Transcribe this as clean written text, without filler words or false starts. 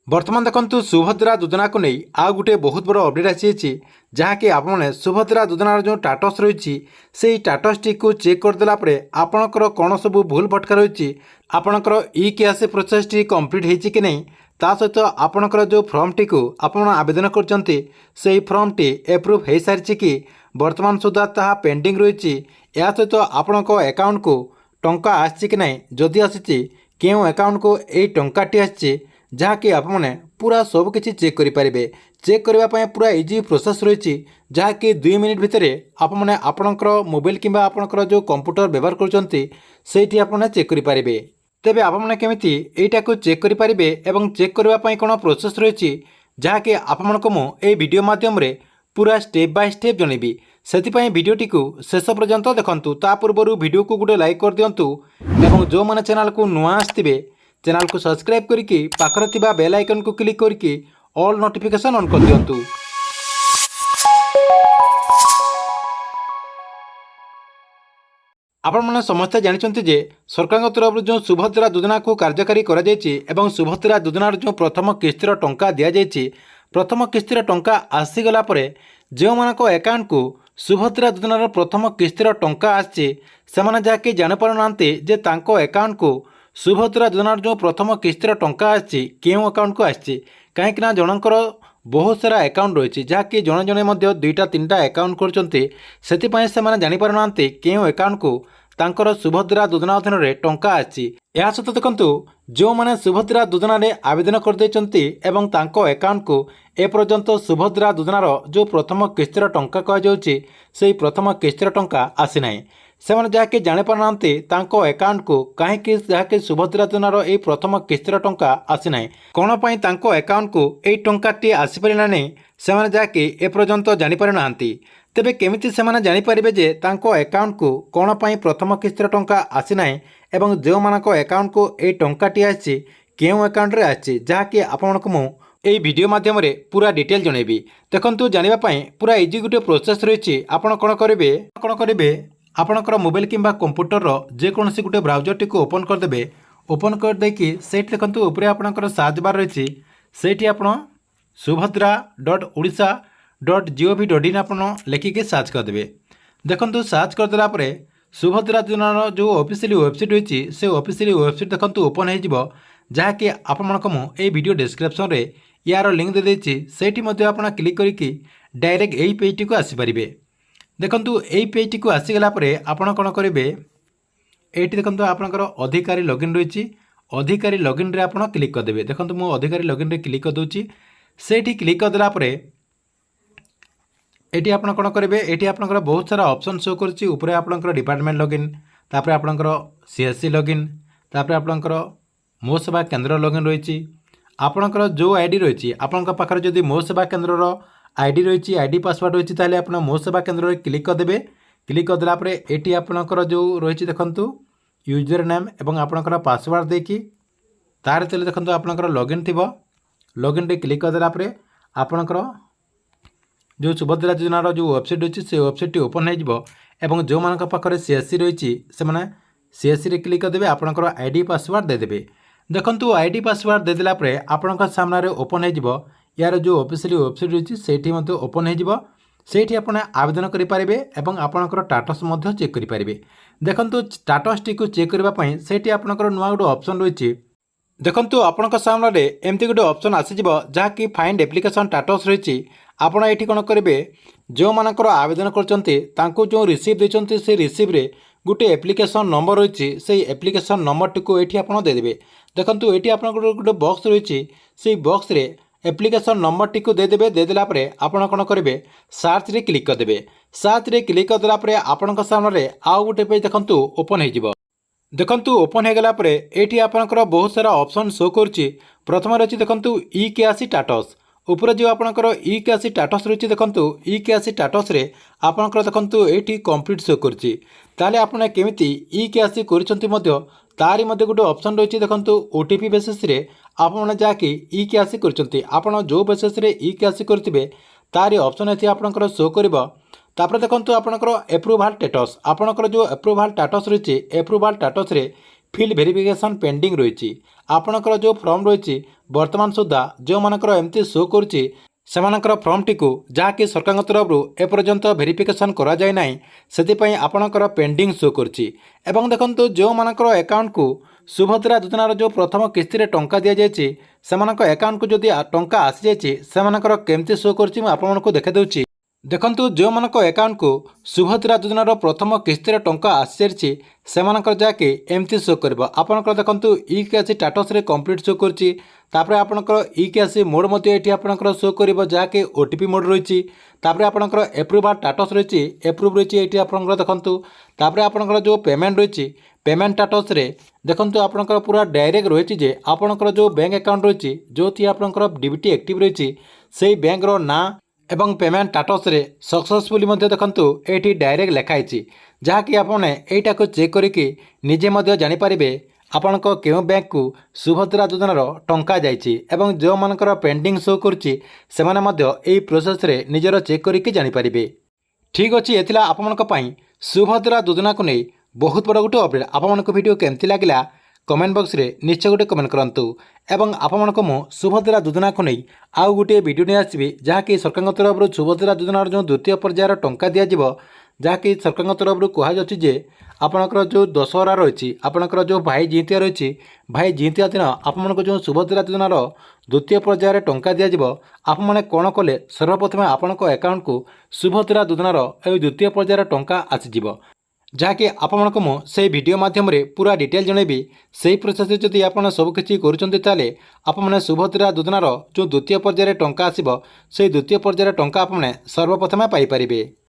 बर्तमान देखु सुभद्रा योजना को नहीं आउ गोटे बहुत बड़ अपडेट आसी जहाँकि आपने सुभद्रा योजनार जो स्टाटस रही से स्टाटस टी को चेक करदेला आपणकर कौन सब भूल भटका रही आपणकर e KYC process T complete होती कि नहीं ता सहित आपणकर जो फॉर्म टी को आपण आवेदन करछंती से फॉर्म टी एप्रूव हो सारी कि वर्तमान सुधा ताहा पेंडिंग रही या सहित आपण अकाउंट को टंका आसी कि नहीं जदि आसी क्यों अकाउंट को यही टंकाटी आसी जहाँकि आपने पूरा सबकि चेक करेंगे चेक करने पूरा इजी प्रोसेस रही जहाँकि 2 मिनिट भितर आपने आपणकर मोबाइल किंबा आपणकर जो कंप्यूटर व्यवहार करती आपने चेक करेंगे तेबे आपने केमिति एटा को चेक करेंगे एवं चेक करने कौन प्रोसेस रही जहाँकि आपको मुझे वीडियो माध्यम पूरा स्टेप बाय स्टेप जनइबी से भिडटी को शेष पर्यंत देखूँ ता पूर्व वीडियो को गोटे लाइक कर दिंतु एवं जो मैंने चैनल को नुआ आसवे चैनल को सब्सक्राइब करके पाखर थिबा बेल आइकन को क्लिक करके ऑल नोटिफिकेशन ऑन कर दिंतु। आपण मैंने समस्ते जानते जे सरकार तरफ जो सुभद्रा योजना को कार्यकारी कर सुभद्रा योजनार जो प्रथम किस्तिर टंका दि जाए प्रथम किस्तिर टंका आसीगला जो मानक अकाउंट को सुभद्रा योजनार प्रथम किस्तिर टंका आसी से जहाँकि जापाना जे तांको अकाउंट को सुभद्रा योजनार जो प्रथम किस्तिर टंका आसी क्यों अकाउंट को आसी कहीं जनकर बहुत सारा अकाउंट रही जहाँकि जड़े जड़े 2-3टा अकाउंट करते जापाना क्यों अकाउंट को तांकर सुभद्रा योजना अधीन में टंका आसी या सहित देखु जो मैंने सुभद्रा योजना आवेदन करते एवं तांको अकाउंट को एपर्यंत सुभद्रा योजनार जो प्रथम किस्तिर टंका कहुच्छे से प्रथम किस्तिर टंका आसी ना से जहाँकि जापाना अकाउंट को कहीं जहाँकि सुभद्रा योजनार यही प्रथम किस्तिर टंका आसी ना कौन पाई अकाउंट को यही टंकाटी आसीपारा नहीं से जहाँकि एपर्यंत जापारि ना तेबे केमिति से जानीपारे जे तांको अकाउंट को कौन पाई प्रथम किस्तिर टंका आसी ना एवं जो मानक अकाउंट को यही टंकाटी आसी क्यों अकाउंट रे आसी जहाँकि आपको मु यही वीडियो माध्यम पूरा डिटेल जनइबी देखु जानापी पूरा इजी गोटे प्रोसेस रही आपड़ कौन करेंगे आपणकर मोबाइल किंबा कंप्यूटर जेकोसी गोटे ब्राउजर टी को ओपन करदे ओपन करदे से देखते ऊपर आपणकर सर्च बार रही से आप subhadra.odisha.gov.in आप लिखिके सर्च करदे देखु सर्च करदेला सुभद्रा योजनार जो ऑफिशियल वेबसाइट रही से ऑफिशियल वेबसाइट देखो ओपन हो जहाँकि आपको मुझे वीडियो डिस्क्रिप्शन में यार लिंक दे देती से आप क्लिक करके डायरेक्ट यही पेज टी को आसीपारे देखु यही पेज टी को आसीगला आपड़ कौन करेंगे ये देखो आपंकर अधिकारी लॉगिन रही अधिकारी लॉगिन रे आप क्लिक करदे देखो मुझे अधिकारी लॉगिन रे क्लिक करदे से क्लिक करदेला ये आप कौन करेंगे ये आपंकर बहुत सारा ऑप्शन शो कर आपंकर डिपार्टमेंट लॉगिन तापर आपंकर सीएससी लॉगिन तापर आपंकर मो सेवा केंद्र लॉगिन रही आपंकर जो आईडी रही आपंक पाखर जदि मो सेवा केंद्र आईडी रही आईडी पासवर्ड रही ताले आप मो सेवा केंद्र क्लिक करदे क्लिक करदेला ये आपंकर जो रही देखु यूजर नेम एवं आपंकर पासवर्ड देकी तार तेल देखो आपंकर लॉगिन थी लॉगिन रे क्लिक करदेला आपंकर जो सुभद्रा योजनार जो वेबसाइट रही से वेबसाइट टी ओपन हो जो मान पाखे सीएससी रही से सीएससी रे क्लिक करदे आपंकर आईडी पासवर्ड देदेवे देखु आईडी पासवर्ड देदेला आपण सामने ओपन हो यार जो ऑफिशियल वेबसाइट रही से ओपन हो आपने आवेदन करेंगे और आपंकर स्टाटस चेक करेंगे देखु स्टाटस टी को चेक करने से आपंकर नुआ गोटे ऑप्शन रही देखु आपण सामने एमती गोटे ऑप्शन आसीज जहाँकि फाइंड एप्लिकेशन स्टाटस रही आपण ये कौन करेंगे जो मानकर आवेदन कर जो रिसीव देते से रिसीव रे गोटे एप्लिकेशन नंबर रही से एप्लिकेशन नंबर टी को ये आप देदेवे देखो ये आप गोटे बॉक्स रही से बॉक्स रे एप्लिकेशन नंबर टी को देदेला आपण कौन करेंगे सर्च रे क्लिक करदे सर्च रे क्लिक करदेला आपण सामने आउ गोटे पेज देखु ओपन हो देखु ओपन हो गला ये आपंकर बहुत सारा ऑप्शन शो कर प्रथम रही देखु ई केवाईसी स्टाटस ऊपर जो आपंकर ई केवाईसी स्टाटस रही देखु ई केवाईसी स्टाटस रे आपंकर देखु ये कंप्लीट शो कर आपने केमिति ई केवाईसी कर तारी गोटे ऑप्शन रही देखु ओटीपी बेसिस रे आपने जहाँकि ई केवाईसी कर जो बेसिस रे ई केवाईसी करेंगे तारी ऑप्शन ये आपंकर शो कर तापर देखु आपंकर एप्रूवाल स्टेटस आपंकर जो एप्रूवाल स्टेटस रही एप्रूवाल स्टेटस रे फिल वेरिफिकेशन पेंडिंग रही आपणकर जो फॉर्म रही ବର୍ତ୍ତମାନ ସୁଦ୍ଧା ଯେଉଁମାନଙ୍କର ଏମିତି ଶୋ କରୁଛି ସେମାନଙ୍କର ଫର୍ମଟିକୁ ଯାହାକି ସରକାରଙ୍କ ତରଫରୁ ଏପର୍ଯ୍ୟନ୍ତ ଭେରିଫିକେସନ୍ କରାଯାଇ ନାହିଁ, ସେଥିପାଇଁ ଆପଣଙ୍କର ପେଣ୍ଡିଂ ଶୋ କରୁଛି। ଏବଂ ଦେଖନ୍ତୁ ଯେଉଁମାନଙ୍କର ଆକାଉଣ୍ଟକୁ ସୁଭଦ୍ରା ଯୋଜନାର ଯେଉଁ ପ୍ରଥମ କିସ୍ତିରେ ଟଙ୍କା ଦିଆଯାଇଛି ସେମାନଙ୍କ ଆକାଉଣ୍ଟକୁ ଯଦି ଟଙ୍କା ଆସିଯାଇଛି ସେମାନଙ୍କର କେମିତି ଶୋ କରୁଛି ମୁଁ ଆପଣମାନଙ୍କୁ ଦେଖାଇ। ଦେଖନ୍ତୁ ଯେଉଁମାନଙ୍କ ଆକାଉଣ୍ଟକୁ ସୁଭଦ୍ରା ଯୋଜନାର ପ୍ରଥମ କିସ୍ତିରେ ଟଙ୍କା ଆସିସାରିଛି ସେମାନଙ୍କର ଯାହାକି ଏମିତି ଶୋ କରିବ। ଆପଣଙ୍କର ଦେଖନ୍ତୁ ଇ କେଆସି ଷ୍ଟାଟସ୍ରେ କମ୍ପ୍ଲିଟ୍ ଶୋ କରୁଛି। ତାପରେ ଆପଣଙ୍କର ଇ କେଆସି ମୋଡ଼ ମଧ୍ୟ ଏଠି ଆପଣଙ୍କର ଶୋ କରିବ ଯାହାକି OTP ମୋଡ଼ ରହିଛି। ତାପରେ ଆପଣଙ୍କର ଏପ୍ରୁଭାଲ୍ ଷ୍ଟାଟସ୍ ରହିଛି, ଏପ୍ରୁଭ୍ ରହିଛି ଏଠି ଆପଣଙ୍କର ଦେଖନ୍ତୁ। ତାପରେ ଆପଣଙ୍କର ଯେଉଁ ପେମେଣ୍ଟ ରହିଛି ପେମେଣ୍ଟ ଷ୍ଟାଟସ୍ରେ ଦେଖନ୍ତୁ ଆପଣଙ୍କର ପୁରା ଡାଇରେକ୍ଟ ରହିଛି ଯେ ଆପଣଙ୍କର ଯେଉଁ ବ୍ୟାଙ୍କ ଆକାଉଣ୍ଟ ରହିଛି ଯେଉଁଠି ଆପଣଙ୍କର ଡିବିଟି ଆକ୍ଟିଭ୍ ରହିଛି ସେହି ବ୍ୟାଙ୍କର ନାଁ ଏବଂ ପେମେଣ୍ଟ ଷ୍ଟାଟସ୍ରେ ସକ୍ସେସଫୁଲି ମଧ୍ୟ ଦେଖନ୍ତୁ ଏଇଠି ଡାଇରେକ୍ଟ ଲେଖା ହେଇଛି, ଯାହାକି ଆପଣ ଏଇଟାକୁ ଚେକ୍ କରିକି ନିଜେ ମଧ୍ୟ ଜାଣିପାରିବେ ଆପଣଙ୍କ କେଉଁ ବ୍ୟାଙ୍କକୁ ସୁଭଦ୍ରା ଯୋଜନାର ଟଙ୍କା ଯାଇଛି। ଏବଂ ଯେଉଁମାନଙ୍କର ପେଣ୍ଡିଂ ଶୋ କରୁଛି ସେମାନେ ମଧ୍ୟ ଏହି ପ୍ରୋସେସ୍ରେ ନିଜର ଚେକ୍ କରିକି ଜାଣିପାରିବେ। ଠିକ୍ ଅଛି, ଏ ଥିଲା ଆପଣମାନଙ୍କ ପାଇଁ ସୁଭଦ୍ରା ଯୋଜନାକୁ ନେଇ ବହୁତ ବଡ଼ ଗୋଟେ ଅପଡେଟ୍। ଆପଣମାନଙ୍କ ଭିଡ଼ିଓ କେମିତି ଲାଗିଲା କମେଣ୍ଟ ବକ୍ସରେ ନିଶ୍ଚୟ ଗୋଟେ କମେଣ୍ଟ କରନ୍ତୁ। ଏବଂ ଆପଣମାନଙ୍କୁ ମୁଁ ସୁଭଦ୍ରା ଯୋଜନାକୁ ନେଇ ଆଉ ଗୋଟିଏ ଭିଡ଼ିଓ ନେଇ ଆସିବି ଯାହାକି ସରକାରଙ୍କ ତରଫରୁ ସୁଭଦ୍ରା ଯୋଜନାର ଯେଉଁ ଦ୍ୱିତୀୟ ପର୍ଯ୍ୟାୟର ଟଙ୍କା ଦିଆଯିବ, ଯାହାକି ସରକାରଙ୍କ ତରଫରୁ କୁହାଯାଉଛି ଯେ ଆପଣଙ୍କର ଯେଉଁ ଦଶହରା ରହିଛି, ଆପଣଙ୍କର ଯେଉଁ ଭାଇ ଜିଇଁତିଆ ରହିଛି, ଭାଇ ଜିଇଁତିଆ ଦିନ ଆପଣମାନଙ୍କୁ ଯେଉଁ ସୁଭଦ୍ରା ଯୋଜନାର ଦ୍ୱିତୀୟ ପର୍ଯ୍ୟାୟରେ ଟଙ୍କା ଦିଆଯିବ, ଆପଣମାନେ କ'ଣ କଲେ ସର୍ବପ୍ରଥମେ ଆପଣଙ୍କ ଆକାଉଣ୍ଟକୁ ସୁଭଦ୍ରା ଯୋଜନାର ଏହି ଦ୍ୱିତୀୟ ପର୍ଯ୍ୟାୟର ଟଙ୍କା ଆସିଯିବ, ଯାହାକି ଆପଣମାନଙ୍କୁ ମୁଁ ସେହି ଭିଡ଼ିଓ ମାଧ୍ୟମରେ ପୁରା ଡିଟେଲ୍ ଜଣାଇବି। ସେହି ପ୍ରୋସେସ୍ରେ ଯଦି ଆପଣ ସବୁକିଛି କରୁଛନ୍ତି ତାହେଲେ ଆପଣମାନେ ସୁଭଦ୍ରା ଯୋଜନାର ଯେଉଁ ଦ୍ୱିତୀୟ ପର୍ଯ୍ୟାୟରେ ଟଙ୍କା ଆସିବ ସେହି ଦ୍ୱିତୀୟ ପର୍ଯ୍ୟାୟରେ ଟଙ୍କା ଆପଣମାନେ ସର୍ବପ୍ରଥମେ ପାଇପାରିବେ।